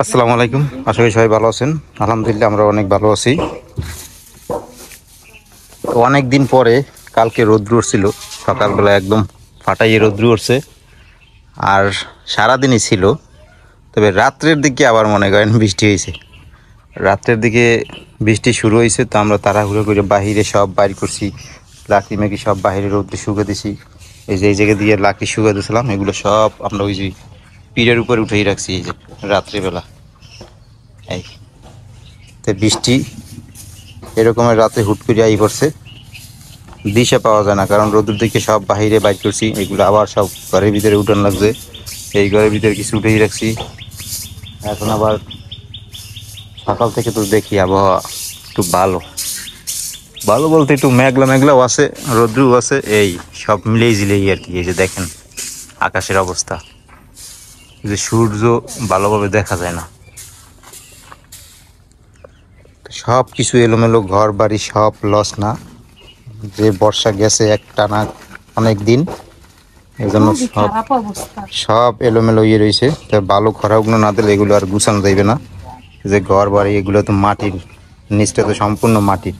আসসালামু আলাইকুম, আশা করি সবাই ভালো আছেন। আলহামদুলিল্লাহ আমরা অনেক ভালো আছি। তো অনেক দিন পরে কালকে রৌদ্র উঠছিল, সকালবেলা একদম ফাটাইয়ে রৌদ্র উঠছে, আর সারাদিনই ছিল। তবে রাত্রের দিকে আবার মনে করেন বৃষ্টি হয়েছে। রাত্রের দিকে বৃষ্টি শুরু হয়েছে, তো আমরা তাড়াহুড়ো করে বাহিরে সব বাইর করছি, লাকড়ি মেকি সব বাহিরে রৌদ্রে শুকে দিছি। এই যে এই জায়গা দিয়ে লাকড়ি শুকে দিয়েছিলাম, এগুলো সব আমরা ওই যে পিঠের উপরে উঠেই রাখছি এই যে রাত্রিবেলা। এই তো বৃষ্টি এরকমের রাতে হুট করে আই পড়ছে, দিশা পাওয়া যায় না, কারণ রোদের দিকে সব বাহিরে বাইর করছি, এগুলো আবার সব ঘরের ভিতরে উঠান লাগছে। এই ঘরের ভিতরে কিছু উঠেই রাখছি। এখন আবার সকাল থেকে তো দেখি আবহাওয়া একটু ভালো ভালো বলতে একটু মেঘলা মেঘলাও আছে, রোদ্রু আছে, এই সব মিলেই জিলেই আর কি। এই যে দেখেন আকাশের অবস্থা, যে সূর্য ভালোভাবে দেখা যায় না, সব কিছু এলোমেলো, ঘর বাড়ি সব লস না। যে বর্ষা গেছে এক টানা অনেক দিন, এই জন্য সব সব এলোমেলো ইয়ে রয়েছে। তো বালু খরাগুলো না দিলে এগুলো আর গুছানো যাইবে না। যে ঘর বাড়ি এগুলো তো মাটির, নিচটা তো সম্পূর্ণ মাটির,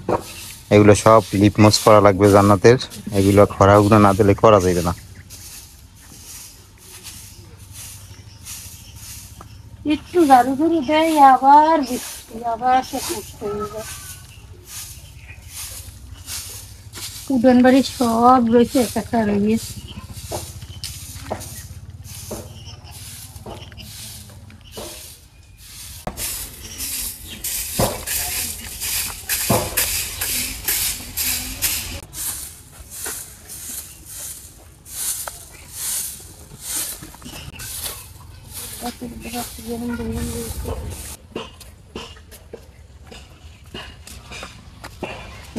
এগুলো সব লিপমোস করা লাগবে জান্নাতের। এগুলো খরাগুলো না দিলে করা যাইবে না। একটু ঝাড়ু ঝাড়ু দেয়, আবার বৃষ্টি, আবার সে নষ্ট হয়ে যায়। উডান বাড়ি সব রয়েছে একাকার হয়ে গেছে।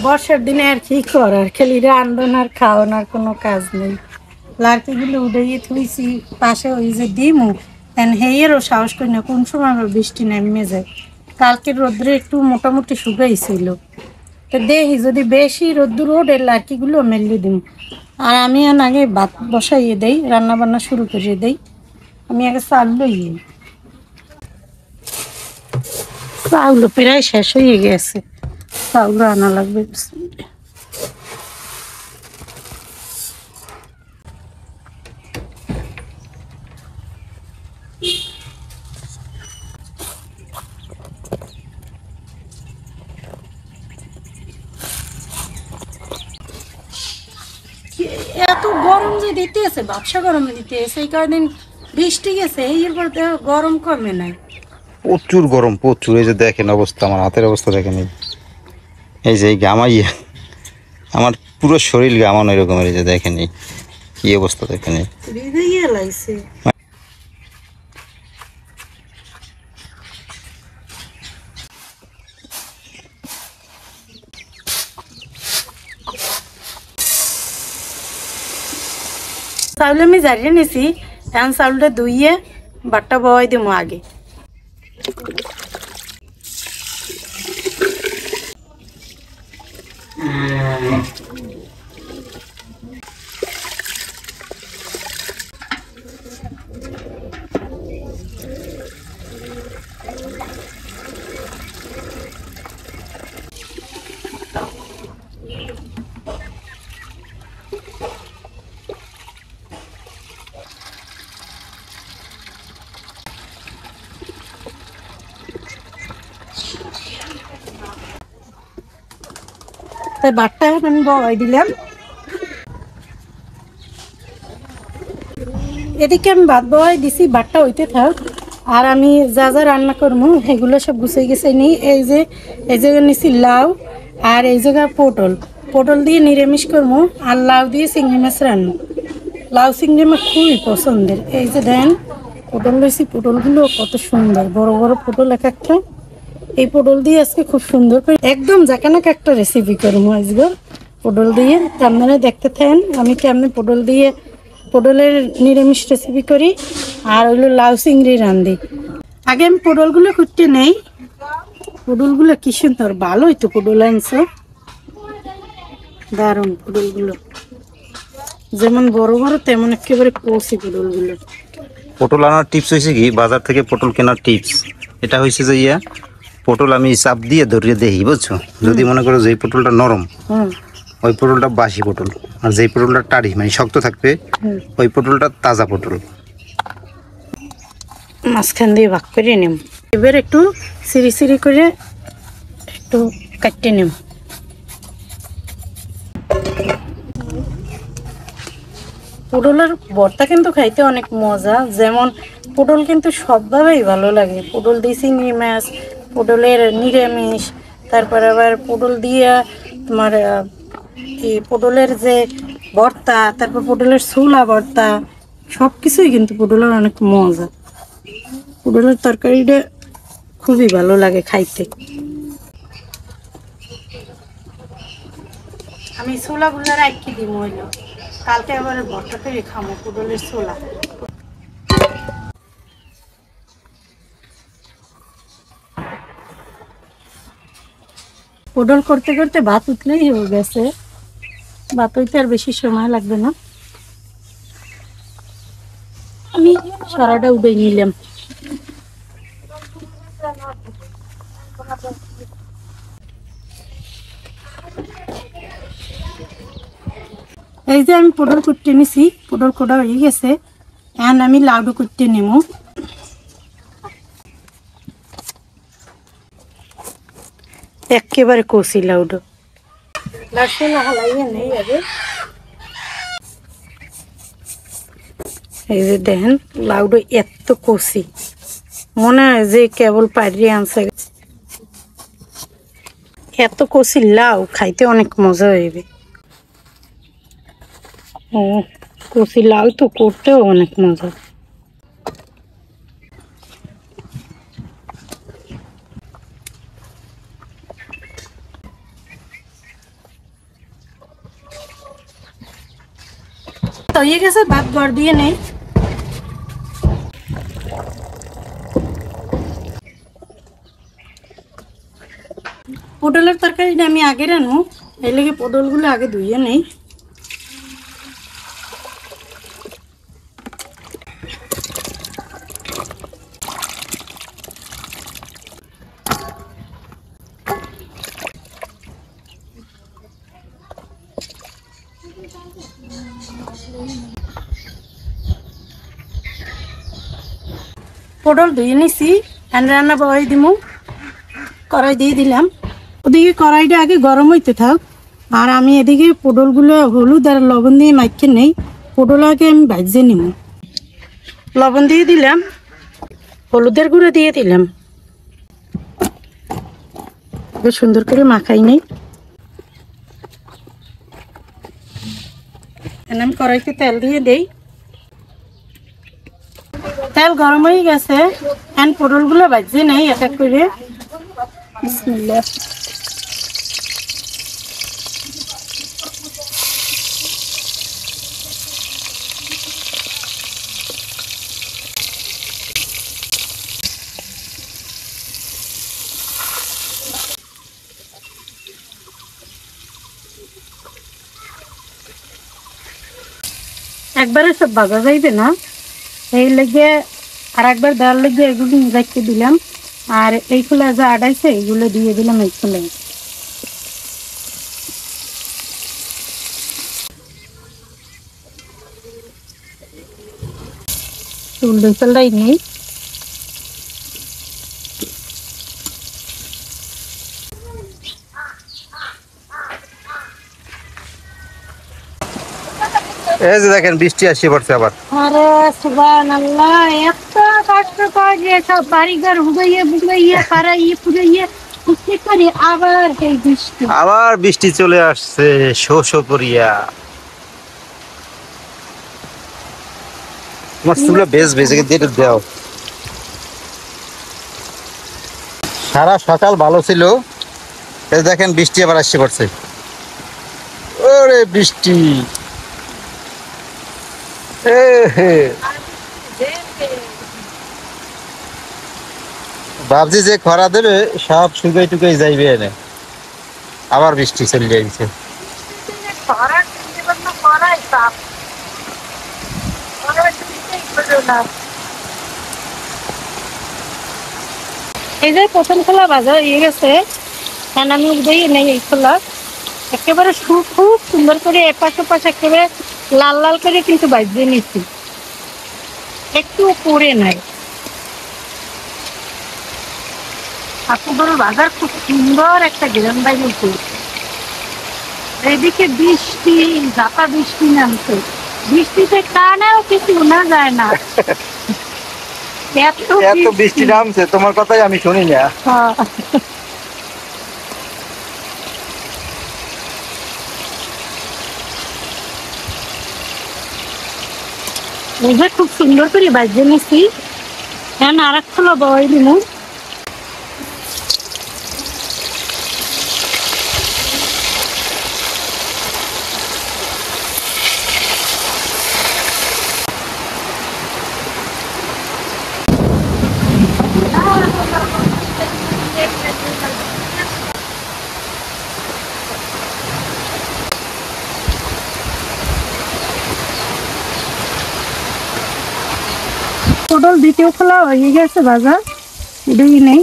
বর্ষার দিনে আর কি করার, খালি রান্ধন আর খাওয়ানোর কোনো কাজ নেই। লাড়কিগুলো উড়াইয়ে থুইছি পাশে, ওই যে ডিমু হেয়েরও সাহস করি না কোন সময় আবার বৃষ্টি নেমে যায়। কালকের রোদ্রে একটু মোটামুটি শুকাইছিল, তো দেখি যদি বেশি রোদ্দুর ওঠে লাড়কিগুলো মেলে দিম। আর আমি আগে ভাত বসাইয়ে দেই, রান্না বান্না শুরু করিয়ে দেই। আমি আগে চাল লইয়ে, চাউল প্রায় শেষ হয়ে গেছে, চাউল আনা লাগবে। এত গরম যে দিতেছে, ব্যবসা গরমে দিতেছে, এই কদিন বৃষ্টি গেছে, এরপর গরম কমে নাই। প্রচুর গরম, প্রচুর। এই যে দেখেন অবস্থা, আমার হাতের অবস্থা দেখেন। এই যে এই গামাই, আমার পুরো শরীর গামানো এরকমের। এই যে দেখেন এই কি অবস্থা দেখেন। হৃদয়ে লাগছে। চাউল আমি জারিয়ে নিছি, এখন চাউলটা ধুইয়ে বাট্টা বয় দিব আগে। তাই বাট্টা আমি বয় দিলাম, এদিকে আমি ভাত বয় দিছি, বাট্টা হইতে থাক। আর আমি যা যা রান্না করবো এগুলো সব গুছিয়ে গেছে নিই। এই জায়গায় নিছি লাউ, আর এই জায়গায় পটল। পটল দিয়ে নিরামিষ করবো, আর লাউ দিয়ে চিংড়ি মাছ রান্না। লাউ চিংড়ি মাছ খুবই পছন্দের। এই যে দেন পটল লইছি, পটলগুলো কত সুন্দর, বড় বড় পটল এক একটা। এই পটল দিয়ে আজকে খুব সুন্দর করে একদম জাকানাক একটা রেসিপি করবো আজকে পটল দিয়ে। আপনারা দেখতে থাকেন আমি কেমনি পটল দিয়ে পটলের নিরামিষ রেসিপি করি, আর হইলো লাউ চিংড়ি রান্ধি। আগে আমি পটলগুলো কুটতে নেই। পটলগুলো কি সুন্দর, ভালোই তো পটল আনছো, দারুণ পটলগুলো, যেমন বড় বড় তেমন একেবারে কষি পটলগুলো। পটল আনার টিপস হয়েছে কি, বাজার থেকে পটল কেনার টিপস এটা হয়েছে যে পটল আমি চাপ দিয়ে ধরিয়ে দেখি, বুঝছো? যদি মনে করো যে এই পটলটা নরম, হুম ওই পটলটা বাসি পটল, আর যেই পটলটা টাড়ি মানে শক্ত থাকবে হুম। ওই পটলটা তাজা পটল। মাঝখান দিয়ে ভাগ করে নিম, এবার একটু সিঁড়ি সিঁড়ি করে একটু কাটতে নিম। পটলের ভর্তা কিন্তু খাইতে অনেক মজা, যেমন পটল কিন্তু সবভাবেই ভালো লাগে। পটল দিয়ে চিংড়ি মাছ, পটলের নিরামিষ, তারপর আবার পটল দিয়ে তোমার এই পটলের যে ভর্তা, তারপর পটলের ছোলা ভর্তা, সব কিছুই কিন্তু পটলের অনেক মজা। পটলের তরকারিটা খুবই ভালো লাগে খাইতে। আমি ছোলাগুলো রাখি দিব, হইলো কালকে আবার ভর্তা করে খামো পটলের ছোলা। পটল করতে করতে ভাত উঠলেই হয়ে গেছে, ভাত হইতে আর বেশি সময় লাগবে না। আমি সারাটা উঠে নিলাম। এই যে আমি পটল কুটতে নিছি, পটল কোটা হয়ে গেছে, এখন আমি লাউডু কুটতে নেব। একেবারে কষি লাউডু, লাউডু না হালাইয়ে নেই আগে। এই যে দেখেন লাউডু এত কষি, মনে হয় যে কেবল পাড়িয়ে আনছে। এত কষি লাউ খাইতে অনেক মজা হইবে। ও কষি লাউ তো করতেও অনেক মজা। তো হয়ে গেছে, ভাত গড় দিয়ে নেই। পটলের তরকারিটা আমি আগে রান্নু, এই লেগে পটলগুলো আগে ধুইয়ে নেই। পটল ধুয়ে নিছি, হ্যান্ড রান্না বসাই দিমু। কড়াই দিয়ে দিলাম, ওদিকে কড়াইটা আগে গরম হইতে থাক, আর আমি এদিকে পটলগুলো হলুদ আর লবণ দিয়ে মাখিয়ে নেই। পটল আগে আমি ভাজে নিব, লবণ দিয়ে দিলাম, হলুদের গুঁড়ো দিয়ে দিলাম, বেশ সুন্দর করে মাখাই নেই। আমি কড়াইতে তেল দিয়ে দেই, তেল গরম হয়ে গেছে, এখন পটলগুলো ভাজে নেই এক এক করে। বিসমিল্লাহ। একবারে সব ভাজা যাইবে না, এই লেগে আর একবার দেওয়ার লেগে এগুলো রেখে দিলাম, আর এই খোলা যা আড়াইছে এগুলো দিয়ে দিলাম এই খোলায়। উল্টো চলটাই নেই। এই যে দেখেন বৃষ্টি আসছে পড়ছে আবার। আরে সুবহানাল্লাহ, এত কষ্ট করে সব বাড়িঘর হুগাইয়ে বুগাইয়ে পাড়াইয়ে পুরাইয়ে বুঝতে পারি, আবার এই বৃষ্টি। আবার বৃষ্টি চলে আসছে শো শো করিয়া। তোমার চুলা বেশ ভেজে দিয়ে দাও। সারা সকাল ভালো ছিল, এই দেখেন বৃষ্টি আবার আসছে পড়ছে। ওরে বৃষ্টি, ভাবছি যে খরা দেবে সব শুকাই টুকাই যাইবে এনে, আবার বৃষ্টি চলে যাইছে। এই যে প্রথম খোলা ভাজা হয়ে গেছে, এখন আমি উঠেই নেই এই খোলা একেবারে খুব সুন্দর করে এপাশ ওপাশ একেবারে লাল লাল করে কিন্তু ভাজিয়ে নিচ্ছি, একটু পরে নাই। আপুগুলো বাজার খুব সুন্দর একটা গ্রাম বাইরে করছে। এদিকে বৃষ্টি, ঝাপা বৃষ্টি নামছে, বৃষ্টিতে কানেও কিছু শোনা যায় না, এত এত বৃষ্টি নামছে, তোমার কথাই আমি শুনি না। হ্যাঁ। বুঝে খুব সুন্দর করে বাজিয়ে নিচ্ছি। এখন আর এক খোলা বয় দিন। পটল দ্বিতীয় খোলা হয়ে গেছে ভাজা, দুই নেই।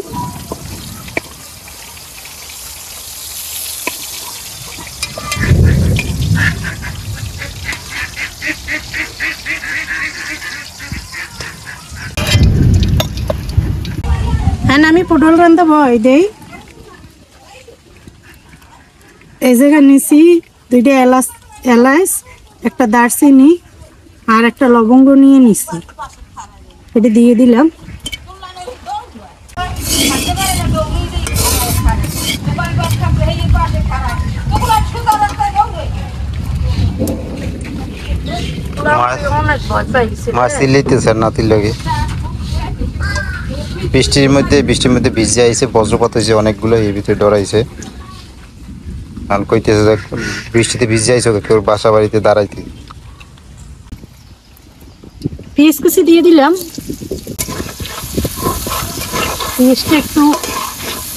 হ্যাঁ, আমি পটল রান্না ভয় দেই। এই জায়গায় নিছি 2টা এলাচ, একটা দারচিনি আর একটা লবঙ্গ নিয়ে নিছি, এটা দিয়ে দিলাম। বৃষ্টির মধ্যে ভিজে আইছে, বজ্রপাত হয়েছে অনেকগুলো, এর ভিতরে ডরাইছে। কারণ কইতেছে যে বৃষ্টিতে ভিজে আইছে, কেউ বাসা বাড়িতে দাঁড়াইতে। পেঁয়াজ কুচি দিয়ে দিলাম, পেঁয়াজটা একটু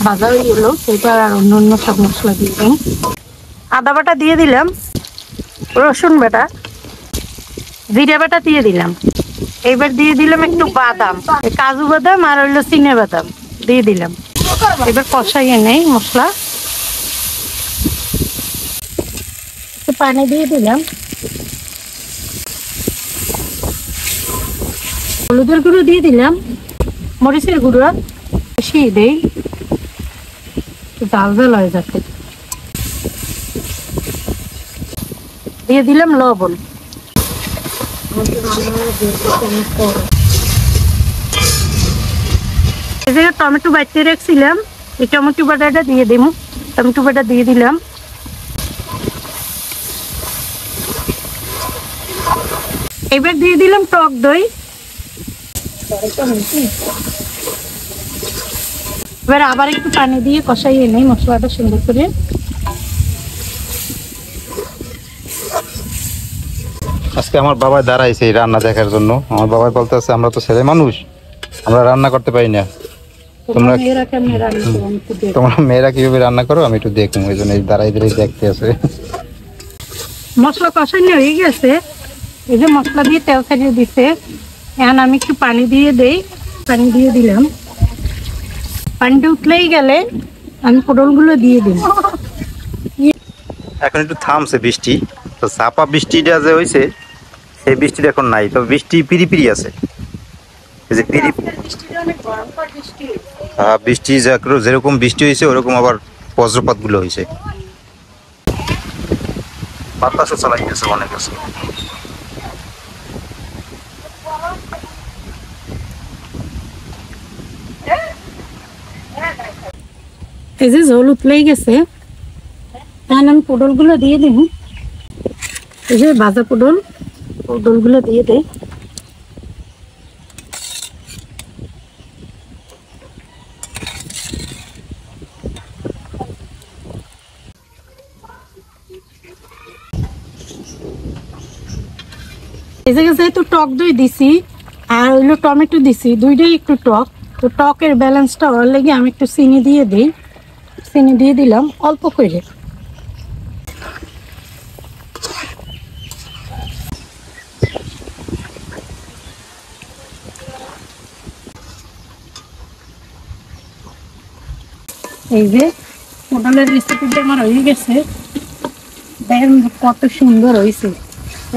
ভাজা হয়ে গেলো, এবার আর অন্য সব মশলা দিয়ে দিলাম। আদা বাটা দিয়ে দিলাম, রসুন বাটা, জিরা বাটা দিয়ে দিলাম। এবার দিয়ে দিলাম একটু বাদাম, কাজু বাদাম আর হইলো চিনে বাদাম দিয়ে দিলাম। এবার কষাইয়ে নেই মশলা, একটু পানি দিয়ে দিলাম। হলুদের গুঁড়ো দিয়ে দিলাম, মরিচের গুঁড়ো বেশি দেই, ঝাল ঝাল হয়ে যাচ্ছে। দিয়ে দিলাম লবণ। এই জায়গায় টমেটো বাটিয়ে রাখছিলাম, এই টমেটো বাটাটা দিয়ে দিব। টমেটো বাটা দিয়ে দিলাম। এবার দিয়ে দিলাম টক দই। এবার আবার একটু পানি দিয়ে কষাইয়ে নেই মশলাটা সুন্দর করে। আজকে আমার বাবা দাঁড়াইছে এই রান্না দেখার জন্য। আমার বাবা বলতেছে আমরা তো ছেলে মানুষ, আমরা রান্না করতে পারি না, তোমরা মেয়েরা কিভাবে রান্না করো আমি একটু দেখুন, ওই জন্য দাঁড়াই দেখতে আছে। মশলা কষানো হয়ে গেছে, এই যে মশলা দিয়ে তেল ছাড়িয়ে দিছে। এখন আমি একটু পানি দিয়ে দেই, পানি দিয়ে দিলাম। পানিটা উঠলেই গেলে আমি পটলগুলো দিয়ে দিই। এখন একটু থামছে বৃষ্টি, তো চাপা বৃষ্টিটা যে হয়েছে সেই বৃষ্টিটা এখন নাই, তবে বৃষ্টি পিরি আছে। এই যে বৃষ্টি যেরকম বৃষ্টি হয়েছে ওরকম আবার বজ্রপাত গুলো হয়েছে, বাতাসও চালাই গেছে অনেক আছে। এই যে ঝোল উতলেই গেছে, এখন আমি পটলগুলো দিয়ে দিব। এই যে ভাজা পটলগুলো দিয়ে দেই। এই জায়গায় যেহেতু টক দই দিছি আর হইলো টমেটো দিছি, দুইটাই একটু টক, তো টকের ব্যালেন্সটা হওয়ার লেগে আমি একটু চিনি দিয়ে দিই। চিনি দিয়ে দিলাম অল্প করে। এই যে পটলের রেসিপিটা আমার হয়ে গেছে, দেখেন কত সুন্দর হয়েছে।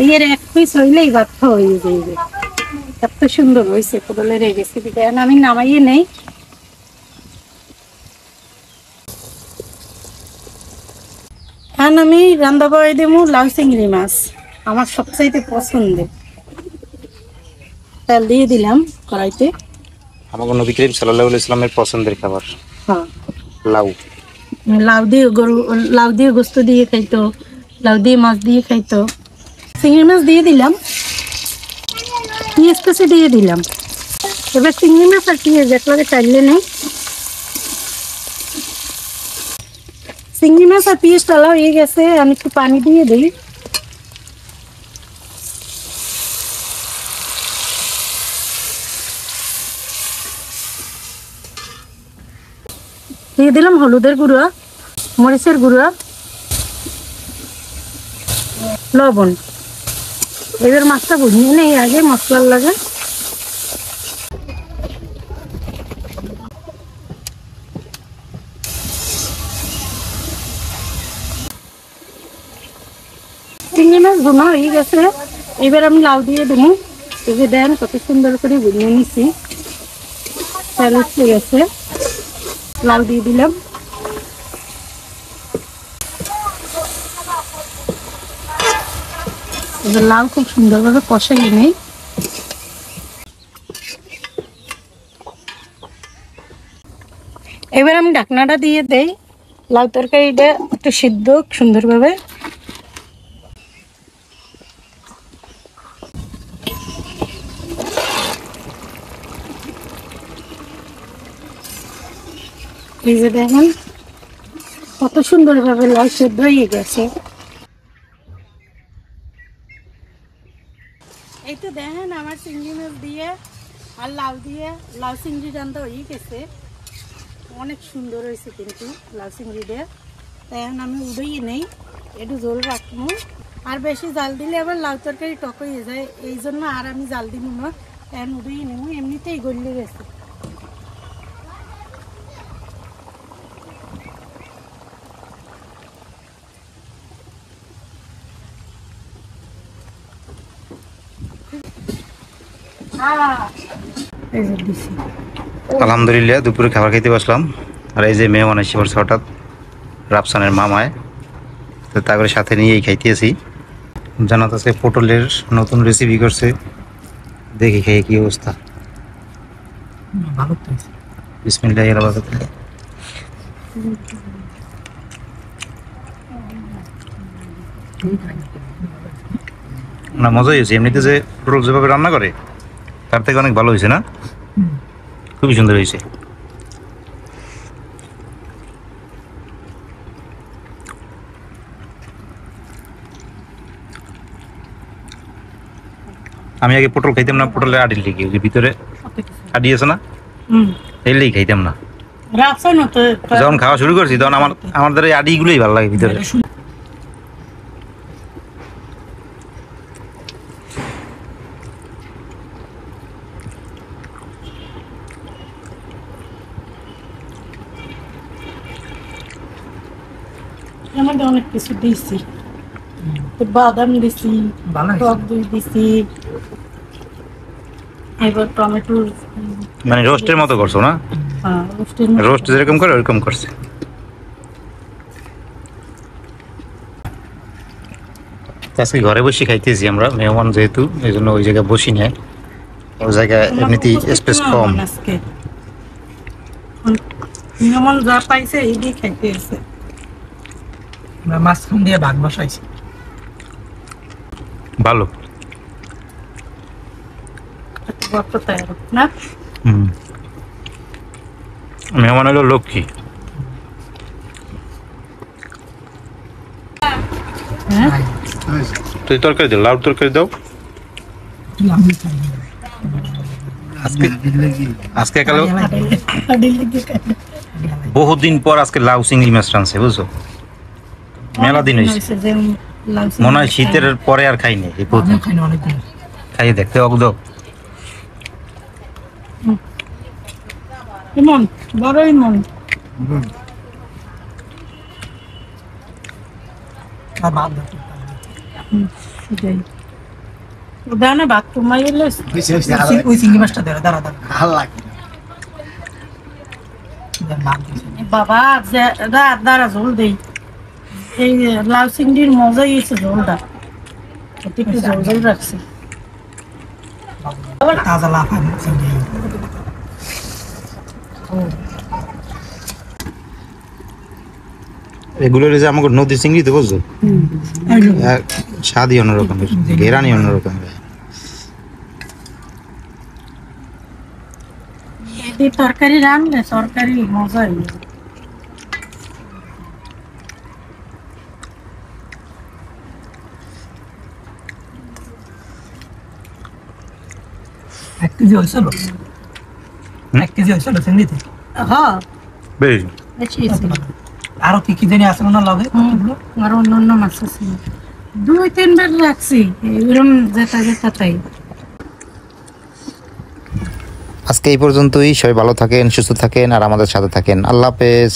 এই এর এক পিস হইলেই বাধ্য হয়ে যাইবে, এত সুন্দর হয়েছে পটলের এই রেসিপিটা। এখন আমি নামাইয়ে নেই। এখন আমি রান্না করে দেবো লাউ চিংড়ি মাছ, আমার সবচাইতে পছন্দের। তেল দিয়ে দিলাম কড়াইতে। আমাকে নবী করিম সাল্লাল্লাহু আলাইহি সাল্লামের পছন্দের খাবার হ্যাঁ, লাউ। লাউ দিয়ে লাউ দিয়ে গোস্ত দিয়ে খাইতো, লাউ দিয়ে মাছ দিয়ে খাইতো। চিংড়ি মাছ দিয়ে দিলাম, পেঁয়াজ কষে দিয়ে দিলাম। এবার চিংড়ি মাছ আর পেঁয়াজ একলাগে চাইলে নেই। চিংড়ি মাছ আর পেঁয়াজ টালা হয়ে গেছে, আমি একটু পানি দিয়ে দিই। দিয়ে দিলাম হলুদের গুঁড়ো, মরিচের গুঁড়ো, লবণ। এবার মাছটা ভুজিয়ে নেই আগে মশলার লাগে। চিংড়ি মাছ ভুনা হয়ে গেছে, এবার আমি লাউ দিয়ে দেবো। এই যে দেন কত সুন্দর করে ভুনিয়ে নিচ্ছি, তেল উঠে গেছে। লাউ দিয়ে দিলাম। এবার লাউ খুব সুন্দরভাবে কষাই নেই। এবার আমি ঢাকনাটা দিয়ে দেই, লাউ তরকারিটা একটু সিদ্ধ হোক সুন্দরভাবে। এই যে দেখেন কত সুন্দরভাবে লাউ সিদ্ধ হয়ে গেছে। এই তো দেখেন আমার চিংড়ি মাছ দিয়ে আর লাউ দিয়ে লাউ চিংড়ি রান্না হয়ে গেছে। অনেক সুন্দর হয়েছে কিন্তু লাউ চিংড়ি দিয়ে। তাই এখন আমি উড়িয়ে নেই, একটু ঝোল রাখবো। আর বেশি জাল দিলে আবার লাউ তরকারি টক হয়ে যায়, এই জন্য আর আমি জাল দিব না। এখন উড়িয়ে নেব, এমনিতেই গলে গেছে। আলহামদুলিল্লাহ দুপুরে খাবার খেতে বসলাম। আর এই যে মেহমান এসে পড়ছে হঠাৎ, রাফসানের মামায়, তো তারপরে সাথে নিয়েই খাইতেছি। জানাত আছে পটলের নতুন রেসিপি করছে, দেখি খেয়ে কি অবস্থা। বিসমিল্লাহির রহমানির রহিম। না, মজাই হয়েছে। এমনিতে যে পটল যেভাবে রান্না করে তার থেকে অনেক ভালো হয়েছে না? খুবই সুন্দর হয়েছে। আমি আগে পটল খাইতাম না, পটলের আডিল লিখে ওই যে ভিতরে আডি আছে না, এলেই খাইতাম না। যখন খাওয়া শুরু করছি তখন আমাদের এই আডিগুলোই ভালো লাগে ভিতরে। আমাদের অনেক কিছু দিয়েছি, বাদাম দিছি, টক দই দিছি, এবার টমেটো মানে রোস্টের মতো করছো না? রোস্ট যেরকম করে ওরকম করছে। আজকে ঘরে বসে খাইতেছি আমরা, মেহমান যেহেতু এই জন্য ওই জায়গায় বসি না। ওই জায়গায় এমনিতেই স্পেস কম। মেহমান যা পাইছে এই দিয়ে খাইতে আছে। আমরা মাঝখান দিয়ে ভাগ বসাইছি। ভালো। না মেহমান হলো লক্ষ্মী। তুই তরকারি দাও, লাউ তরকারি দাও। আজকে কালো বহুদিন পর আজকে লাউ চিংড়ি মাছ রাঁধছে, বুঝছো? মেলা দিন হয়েছে, মনে হয় শীতের পরে আর খাইনি। এই প্রথম খাইয়ে দেখতে অগ্ধ। ইমন বড় ইমন আর ভাত দাও। সেটাই উদাহরণে ভাত কমাই এলে ওই চিংড়ি মাছটা দেয় দাঁড়া দাঁড়া ভাত দিয়েছে। বাবা রাত দ্বারা ঝোল দেই এই লাউ চিংড়ির মজাই এসে ঝোলটা একটু ঝোল ঝোল রাখছি তাজা লাফ চিংড়ি এগুলোর যে আমাকে নদীর চিংড়িতে বুঝছো স্বাদই অন্যরকম ঘেরানি অন্যরকম এই তরকারি রান্নলে তরকারি মজাই 1 কেজি হয়েছিল 1 কেজি হয়েছিল চিংড়িতে হ্যাঁ বেশ বেশি ছিল আরো কি কি জানি আসলো না লাগে আর অন্য অন্য মাছ আছে 2-3 বার রাখছি এরকম যেটা যেটা তাই আজকে এই পর্যন্তই সবাই ভালো থাকেন সুস্থ থাকেন আর আমাদের সাথে থাকেন আল্লাহ হাফেজ